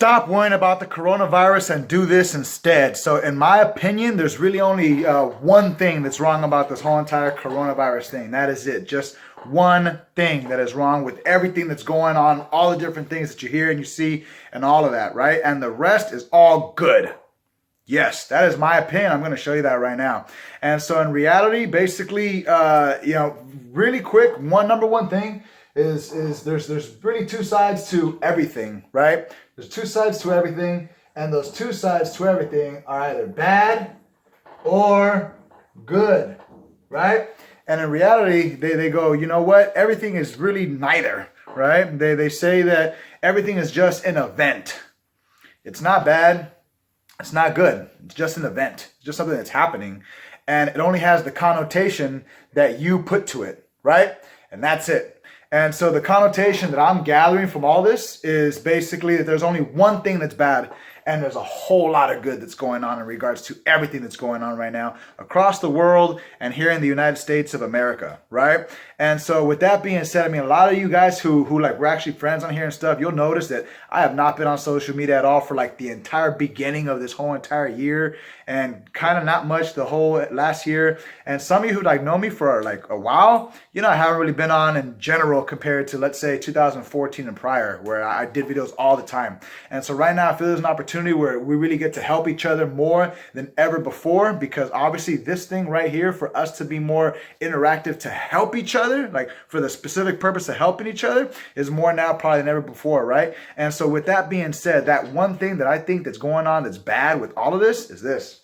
Stop worrying about the coronavirus and do this instead. So in my opinion, there's really only one thing that's wrong about this whole entire coronavirus thing. That is it. Just one thing that is wrong with everything that's going on, all the different things that you hear and you see and all of that, right? And the rest is all good. Yes, that is my opinion. I'm going to show you that right now. And so in reality, basically, really quick, number one thing is there's really two sides to everything, right? There's two sides to everything, and those two sides to everything are either bad or good, right? And in reality, they go, you know what? Everything is really neither, right? They say that everything is just an event. It's not bad. It's not good. It's just an event. It's just something that's happening. And it only has the connotation that you put to it, right? And that's it. And so the connotation that I'm gathering from all this is basically that there's only one thing that's bad, and there's a whole lot of good that's going on in regards to everything that's going on right now across the world and here in the United States of America, right? And so with that being said, I mean, a lot of you guys who like we're actually friends on here and stuff, you'll notice that I have not been on social media at all for like the entire beginning of this whole entire year, and kind of not much the whole last year. And some of you who like know me for like a while, you know, I haven't really been on in general compared to, let's say, 2014 and prior, where I did videos all the time. And so right now I feel there's an opportunity where we really get to help each other more than ever before, because obviously this thing right here, for us to be more interactive, to help each other, like for the specific purpose of helping each other, is more now probably than ever before, right? And so with that being said, that one thing that I think that's going on that's bad with all of this is this.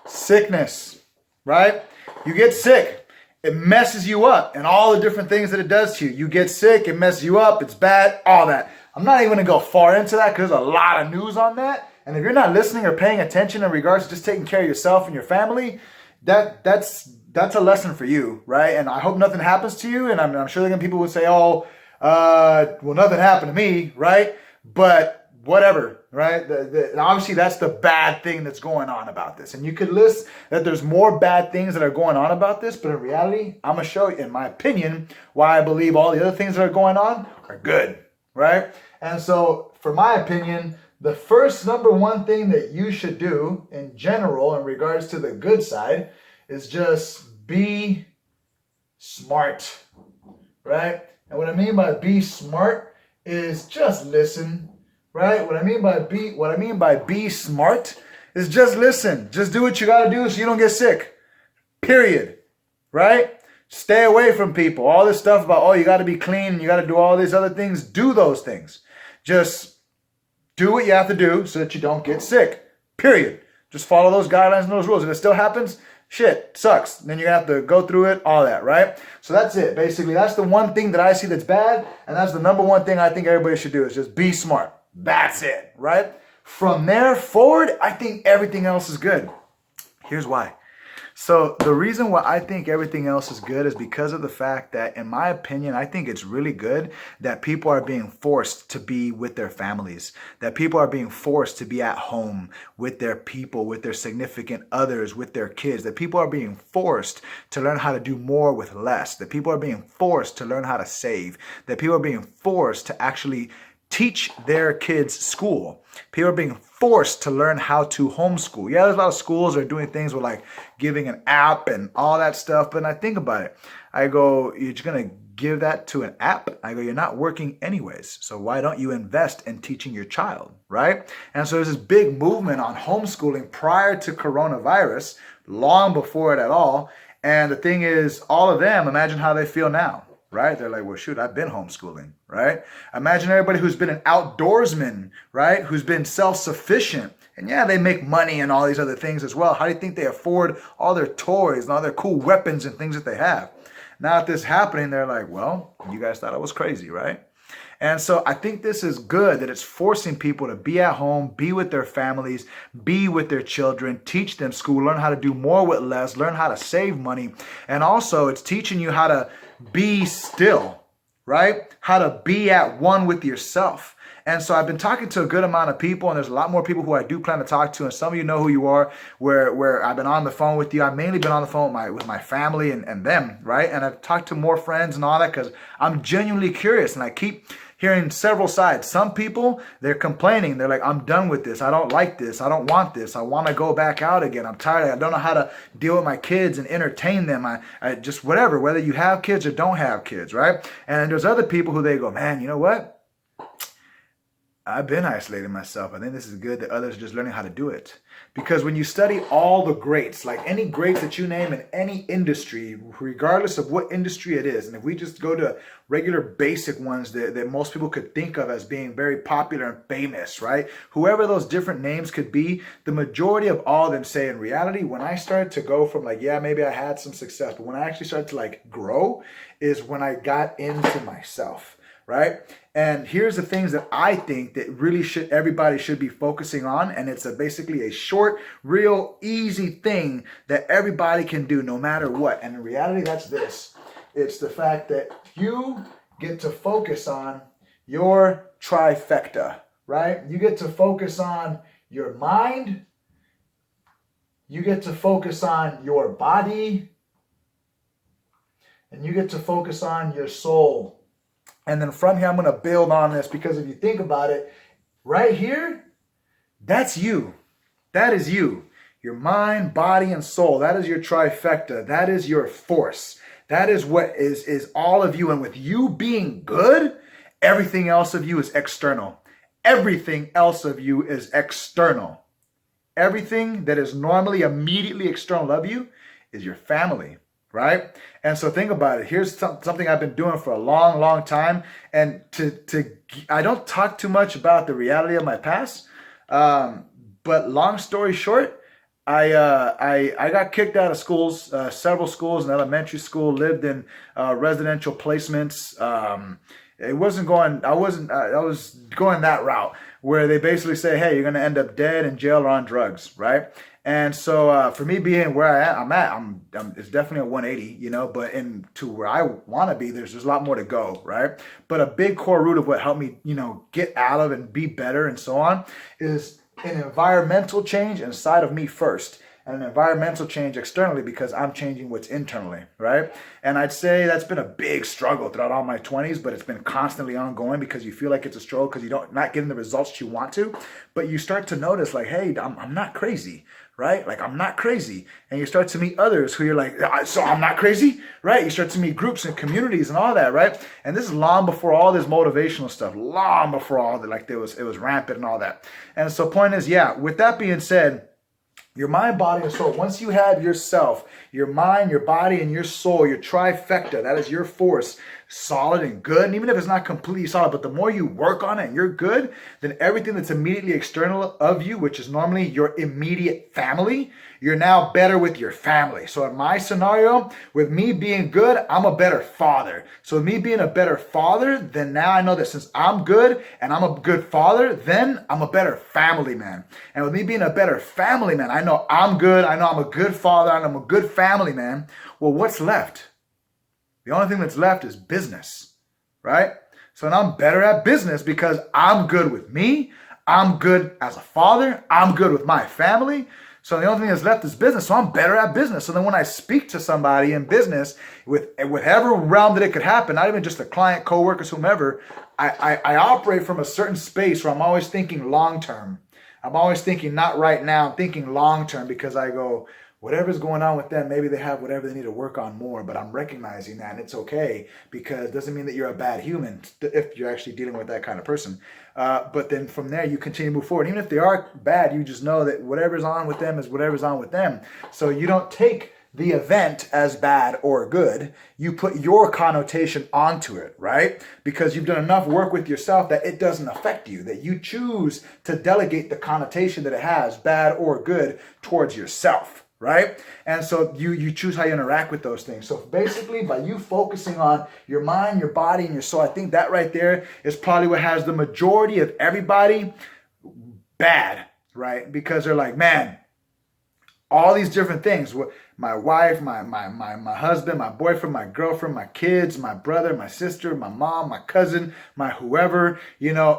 Sickness, right? You get sick. It messes you up, and all the different things that it does to you. You get sick, it messes you up, it's bad, all that. I'm not even going to go far into that because there's a lot of news on that. And if you're not listening or paying attention in regards to just taking care of yourself and your family, that's a lesson for you, right? And I hope nothing happens to you. And I'm sure people would say, well, nothing happened to me, right? But whatever, right? Obviously, that's the bad thing that's going on about this. And you could list that there's more bad things that are going on about this, but in reality, I'm going to show you, in my opinion, why I believe all the other things that are going on are good, right? And so, for my opinion, the first number one thing that you should do in general in regards to the good side is just be smart, right? And what I mean by be smart is just listen. Right? What I mean by be smart is just listen. Just do what you got to do so you don't get sick. Period. Right? Stay away from people. All this stuff about, oh, you got to be clean and you got to do all these other things. Do those things. Just do what you have to do so that you don't get sick. Period. Just follow those guidelines and those rules. If it still happens, shit, sucks. Then you're going to have to go through it, all that, right? So that's it. Basically, that's the one thing that I see that's bad, and that's the number one thing I think everybody should do is just be smart. That's it, right? From there forward, I think everything else is good. Here's why. So the reason why I think everything else is good is because of the fact that, in my opinion, I think it's really good that people are being forced to be with their families, that people are being forced to be at home with their people, with their significant others, with their kids, that people are being forced to learn how to do more with less, that people are being forced to learn how to save, that people are being forced to actually teach their kids school. People are being forced to learn how to homeschool. Yeah, there's a lot of schools that are doing things with like giving an app and all that stuff. But I think about it. I go, you're just going to give that to an app? I go, you're not working anyways. So why don't you invest in teaching your child, right? And so there's this big movement on homeschooling prior to coronavirus, long before it at all. And the thing is, all of them, imagine how they feel now. Right? They're like, well, shoot, I've been homeschooling, right? Imagine everybody who's been an outdoorsman, right? Who's been self-sufficient. And yeah, they make money and all these other things as well. How do you think they afford all their toys and all their cool weapons and things that they have? Now that this is happening, they're like, well, you guys thought I was crazy, right? And so I think this is good that it's forcing people to be at home, be with their families, be with their children, teach them school, learn how to do more with less, learn how to save money. And also it's teaching you how to be still, right? How to be at one with yourself. And so I've been talking to a good amount of people, and there's a lot more people who I do plan to talk to, and some of you know who you are, where I've been on the phone with you. I've mainly been on the phone with my family and them, right? And I've talked to more friends and all that because I'm genuinely curious, and I keep hearing several sides. Some people, they're complaining. They're like, I'm done with this. I don't like this. I don't want this. I want to go back out again. I'm tired. I don't know how to deal with my kids and entertain them. I just whatever, whether you have kids or don't have kids, right? And there's other people who they go, man, you know what? I've been isolating myself. I think this is good that others are just learning how to do it. Because when you study all the greats, like any greats that you name in any industry, regardless of what industry it is, and if we just go to regular basic ones that most people could think of as being very popular and famous, right? Whoever those different names could be, the majority of all of them say in reality, when I started to go from like, yeah, maybe I had some success, but when I actually started to like grow is when I got into myself. Right? And here's the things that I think that really everybody should be focusing on. And it's basically a short, real easy thing that everybody can do no matter what. And in reality, that's this. It's the fact that you get to focus on your trifecta, right? You get to focus on your mind. You get to focus on your body. And you get to focus on your soul. And then from here, I'm going to build on this because if you think about it, right here, that's you. That is you. Your mind, body, and soul. That is your trifecta. That is your force. That is what is all of you. And with you being good, everything else of you is external. Everything else of you is external. Everything that is normally immediately external of you is your family. Right? And so think about it. Here's something I've been doing for a long, long time. And I don't talk too much about the reality of my past. But long story short, I got kicked out of schools, several schools in elementary school, lived in residential placements. I was going that route where they basically say, hey, you're going to end up dead in jail or on drugs, right? And so for me being where I'm at, it's definitely a 180, you know, but to where I want to be, there's a lot more to go, right? But a big core root of what helped me, you know, get out of and be better and so on is an environmental change inside of me first. And an environmental change externally because I'm changing what's internally, right? And I'd say that's been a big struggle throughout all my 20s, but it's been constantly ongoing because you feel like it's a struggle because you're not getting the results you want to. But you start to notice like, hey, I'm not crazy, right? Like I'm not crazy. And you start to meet others who you're like, so I'm not crazy, right? You start to meet groups and communities and all that, right? And this is long before all this motivational stuff, long before all that, like it was rampant and all that. And so point is, yeah, with that being said, your mind, body, and soul. Once you have yourself, your mind, your body, and your soul, your trifecta, that is your force, solid and good. And even if it's not completely solid, but the more you work on it and you're good, then everything that's immediately external of you, which is normally your immediate family, you're now better with your family. So in my scenario, with me being good, I'm a better father. So with me being a better father, then now I know that since I'm good and I'm a good father, then I'm a better family man. And with me being a better family man, I know I'm good. I know I'm a good father. I know I'm a good family man. Well, what's left? The only thing that's left is business, right? So now I'm better at business because I'm good with me. I'm good as a father. I'm good with my family. So the only thing that's left is business. So I'm better at business. So then when I speak to somebody in business, with whatever realm that it could happen, not even just a client, coworkers, whomever, I operate from a certain space where I'm always thinking long term. I'm always thinking not right now. I'm thinking long term because I go, whatever's going on with them, maybe they have whatever they need to work on more, but I'm recognizing that and it's okay because it doesn't mean that you're a bad human if you're actually dealing with that kind of person. But then from there, you continue to move forward. Even if they are bad, you just know that whatever's on with them is whatever's on with them. So you don't take the event as bad or good. You put your connotation onto it, right? Because you've done enough work with yourself that it doesn't affect you, that you choose to delegate the connotation that it has, bad or good, towards yourself. Right? And so you choose how you interact with those things. So basically, by you focusing on your mind, your body, and your soul, I think that right there is probably what has the majority of everybody bad, right? Because they're like, man, all these different things. My wife, my husband, my boyfriend, my girlfriend, my kids, my brother, my sister, my mom, my cousin, my whoever,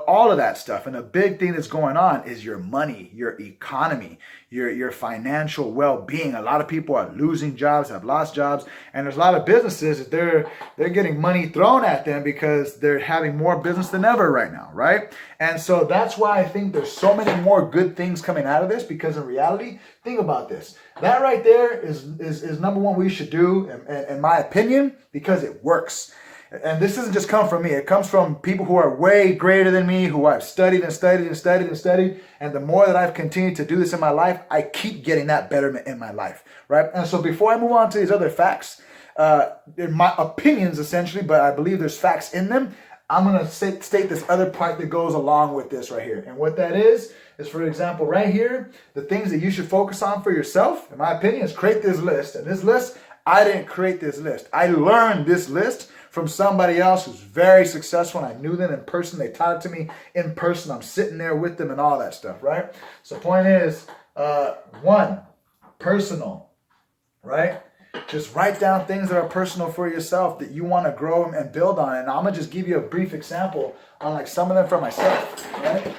all of that stuff. And a big thing that's going on is your money, your economy, your financial well-being. A lot of people are losing jobs, have lost jobs, and there's a lot of businesses that they're getting money thrown at them because they're having more business than ever right now, right? And so that's why I think there's so many more good things coming out of this, because in reality, think about this. That right there is number one we should do, in my opinion, because it works. And this doesn't just come from me. It comes from people who are way greater than me, who I've studied and studied and studied and studied. And the more that I've continued to do this in my life, I keep getting that betterment in my life, right? And so before I move on to these other facts, in my opinions essentially, but I believe there's facts in them, I'm going to state this other part that goes along with this right here. And what that is, for example, right here, the things that you should focus on for yourself, in my opinion, is create this list. And this list, I didn't create this list. I learned this list from somebody else who's very successful, and I knew them in person. They taught it to me in person. I'm sitting there with them and all that stuff, right? So point is, one, personal, right? Just write down things that are personal for yourself that you want to grow and build on. And I'm going to just give you a brief example on like some of them for myself, right?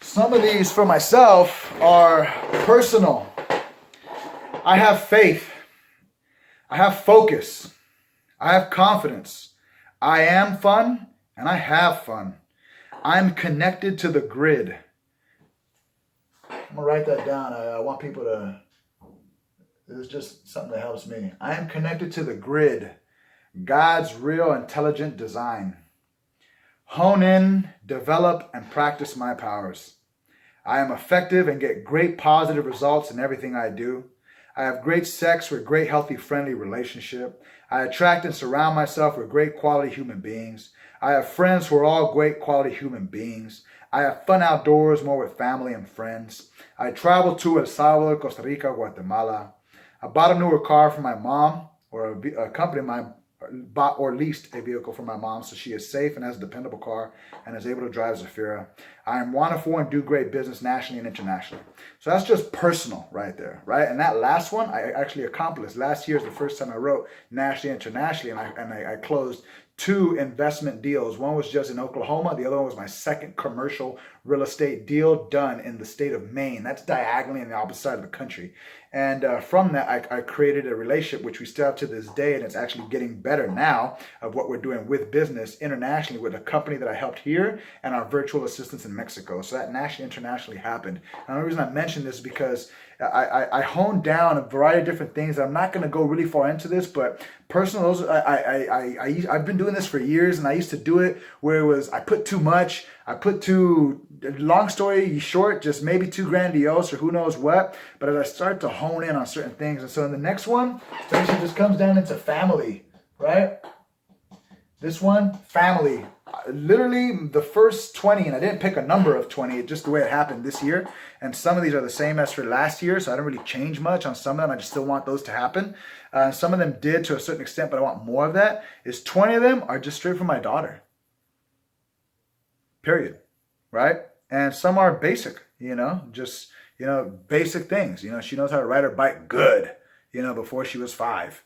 Some of these for myself are personal. I have faith. I have focus. I have confidence. I am fun and I have fun. I'm connected to the grid. I'm going to write that down. I want people to, this is just something that helps me. I am connected to the grid, God's real intelligent design. Hone in, develop, and practice my powers. I am effective and get great positive results in everything I do. I have great sex with great healthy friendly relationship. I attract and surround myself with great quality human beings. I have friends who are all great quality human beings. I have fun outdoors, more with family and friends. I travel to El Salvador, Costa Rica, Guatemala. I bought a newer car for my mom, or a company of mine bought or leased a vehicle for my mom, so she is safe and has a dependable car and is able to drive Zafira. I am wonderful and do great business nationally and internationally. So that's just personal right there, right? And that last one I actually accomplished. Last year is the first time I wrote nationally and internationally, and I closed 2 investment deals. One was just in Oklahoma. The other one was my second commercial real estate deal done in the state of Maine. That's diagonally on the opposite side of the country. And from that, I created a relationship, which we still have to this day, and it's actually getting better now, of what we're doing with business internationally with a company that I helped here and our virtual assistants in Mexico. So that nationally, internationally happened. And the reason I mention this is because I honed down a variety of different things. I'm not going to go really far into this, but personal, I've been doing this for years, and I used to do it where it was, I put too much, long story short, just maybe too grandiose or who knows what. But as I start to hone in on certain things, and so in the next one, essentially just comes down into family, right? This one, family. Literally the first 20, and I didn't pick a number of 20, just the way it happened this year. And some of these are the same as for last year, so I don't really change much on some of them. I just still want those to happen. Some of them did to a certain extent, but I want more of that. 20 of them are just straight from my daughter. Period. Right? And some are basic, just, basic things. She knows how to ride her bike good, before she was 5,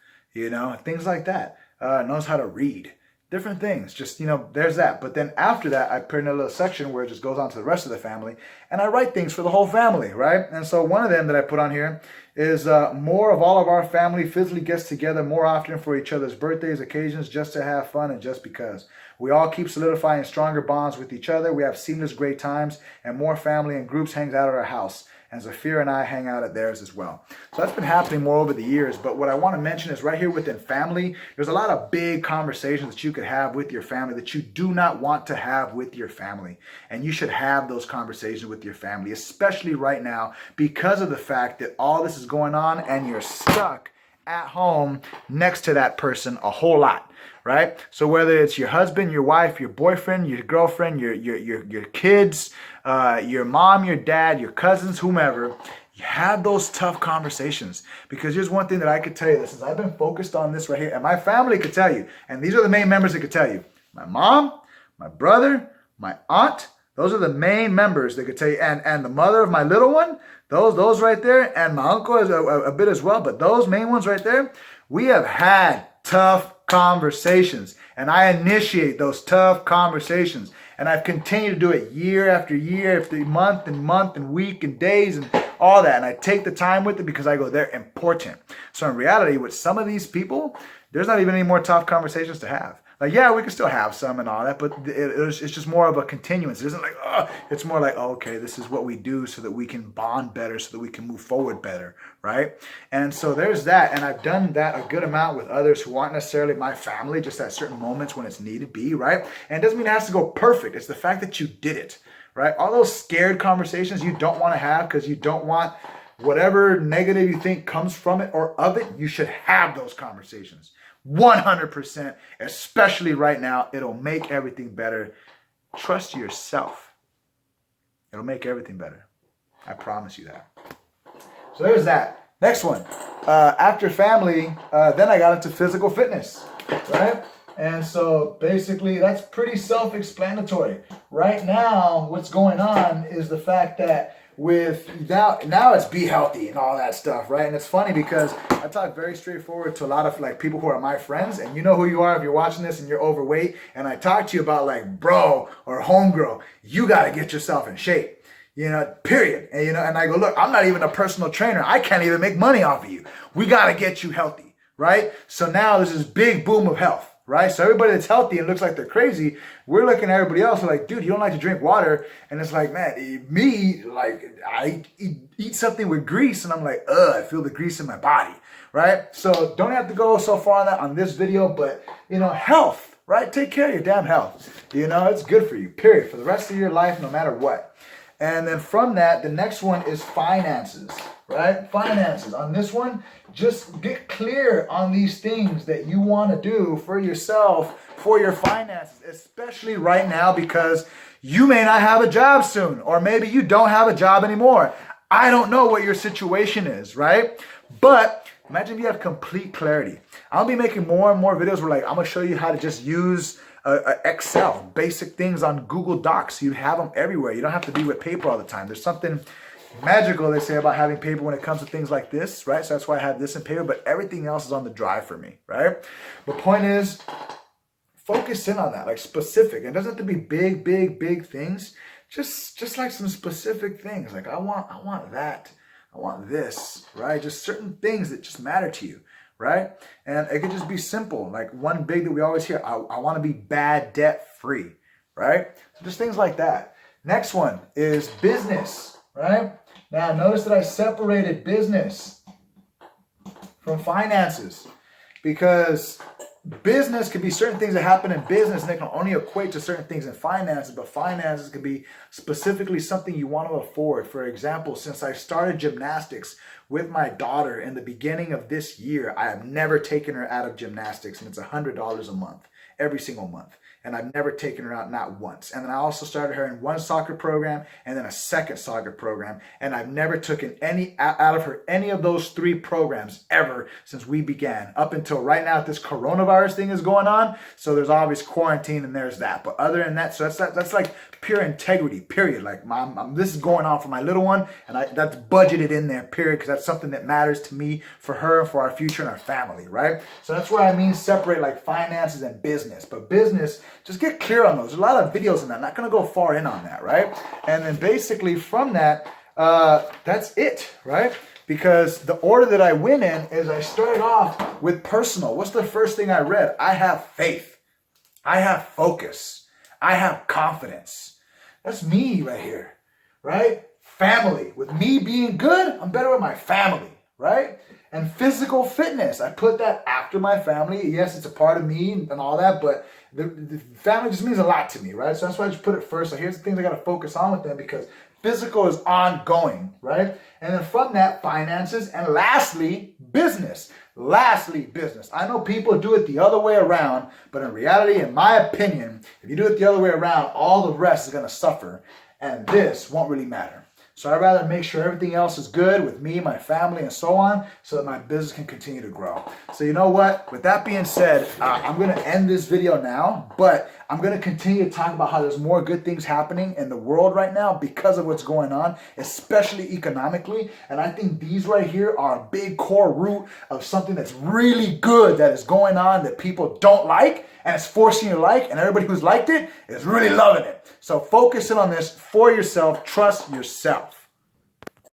things like that. Knows how to read. Different things, just, there's that. But then after that, I put in a little section where it just goes on to the rest of the family, and I write things for the whole family, right? And so one of them that I put on here is more of all of our family physically gets together more often for each other's birthdays, occasions, just to have fun and just because. We all keep solidifying stronger bonds with each other. We have seamless great times, and more family and groups hangs out at our house. And Zafira and I hang out at theirs as well. So that's been happening more over the years. But what I want to mention is right here within family, there's a lot of big conversations that you could have with your family that you do not want to have with your family. And you should have those conversations with your family, especially right now, because of the fact that all this is going on and you're stuck at home next to that person a whole lot. Right? So whether it's your husband, your wife, your boyfriend, your girlfriend, your kids, your mom, your dad, your cousins, whomever, you have those tough conversations. Because here's one thing that I could tell you, this is I've been focused on this right here, and my family could tell you, and these are the main members that could tell you. My mom, my brother, my aunt, Those are the main members that could tell you. And the mother of my little one, those right there, and my uncle is a bit as well, but those main ones right there, we have had tough conversations. And I initiate those tough conversations. And I've continued to do it year after year, after month and week and days and all that. And I take the time with it because I go, they're important. So in reality, with some of these people, there's not even any more tough conversations to have. Like, yeah, we can still have some and all that, but it's just more of a continuance. It isn't like, it's more like, okay, this is what we do so that we can bond better, so that we can move forward better, right? And so there's that. And I've done that a good amount with others who aren't necessarily my family, just at certain moments when it's needed be, right? And it doesn't mean it has to go perfect. It's the fact that you did it, right? All those scared conversations you don't want to have because you don't want whatever negative you think comes from it or of it, you should have those conversations. 100%, especially right now, it'll make everything better. Trust yourself. It'll make everything better. I promise you that. So there's that. Next one. After family, then I got into physical fitness, right? And so basically that's pretty self-explanatory. Right now, what's going on is the fact that with now it's be healthy and all that stuff, right? And it's funny because I talk very straightforward to a lot of like people who are my friends, and you know who you are if you're watching this and you're overweight, and I talk to you about like, bro or homegirl, you got to get yourself in shape, period. And and I go, look, I'm not even a personal trainer. I can't even make money off of you. We got to get you healthy, right? So now there's this big boom of health. Right? So everybody that's healthy and looks like they're crazy, we're looking at everybody else like, dude, you don't like to drink water. And it's like, man, me, like I eat something with grease and I'm like, I feel the grease in my body. Right? So don't have to go so far on that on this video, but health, right? Take care of your damn health. It's good for you, period. For the rest of your life, no matter what. And then from that, the next one is finances, right? Finances. On this one, just get clear on these things that you want to do for yourself, for your finances, especially right now because you may not have a job soon, or maybe you don't have a job anymore. I don't know what your situation is, right? But imagine if you have complete clarity. I'll be making more and more videos where I'm going to show you how to just use Excel, basic things on Google Docs. You have them everywhere. You don't have to be with paper all the time. There's something magical, they say, about having paper when it comes to things like this, right? So that's why I have this in paper, but everything else is on the drive for me, right? The point is, focus in on that, like specific. It doesn't have to be big things. Just like some specific things. Like I want that. I want this, right? Just certain things that just matter to you. Right? And it could just be simple. Like one big that we always hear, I want to be bad debt free, right? So just things like that. Next one is business, right? Now notice that I separated business from finances because business can be certain things that happen in business and they can only equate to certain things in finances, but finances can be specifically something you want to afford. For example, since I started gymnastics with my daughter in the beginning of this year, I have never taken her out of gymnastics, and it's $100 a month, every single month. And I've never taken her out, not once. And then I also started her in one soccer program and then a second soccer program. And I've never taken any out of her, any of those three programs ever since we began. Up until right now, this coronavirus thing is going on. So there's obvious quarantine and there's that. But other than that, so that's like pure integrity, period. Like this is going on for my little one, and that's budgeted in there, period, because that's something that matters to me, for her, and for our future and our family, right? So that's what I mean, separate like finances and business. But business, just get clear on those. There's a lot of videos on that. I'm not going to go far in on that, right? And then basically from that, that's it, right? Because the order that I went in is I started off with personal. What's the first thing I read? I have faith. I have focus. I have confidence. That's me right here, right? Family. With me being good, I'm better with my family, right? And physical fitness, I put that after my family. Yes, it's a part of me and all that, but the family just means a lot to me, right? So that's why I just put it first. So here's the things I got to focus on with them, because physical is ongoing, right? And then from that, finances, and lastly, business. Lastly, business. I know people do it the other way around, but in reality, in my opinion, if you do it the other way around, all the rest is going to suffer, and this won't really matter. So I'd rather make sure everything else is good with me, my family, and so on, so that my business can continue to grow. So you know what? With that being said, I'm going to end this video now, but I'm going to continue to talk about how there's more good things happening in the world right now because of what's going on, especially economically. And I think these right here are a big core root of something that's really good that is going on that people don't like, and it's forcing you to like, and everybody who's liked it is really loving it. So focus in on this for yourself. Trust yourself.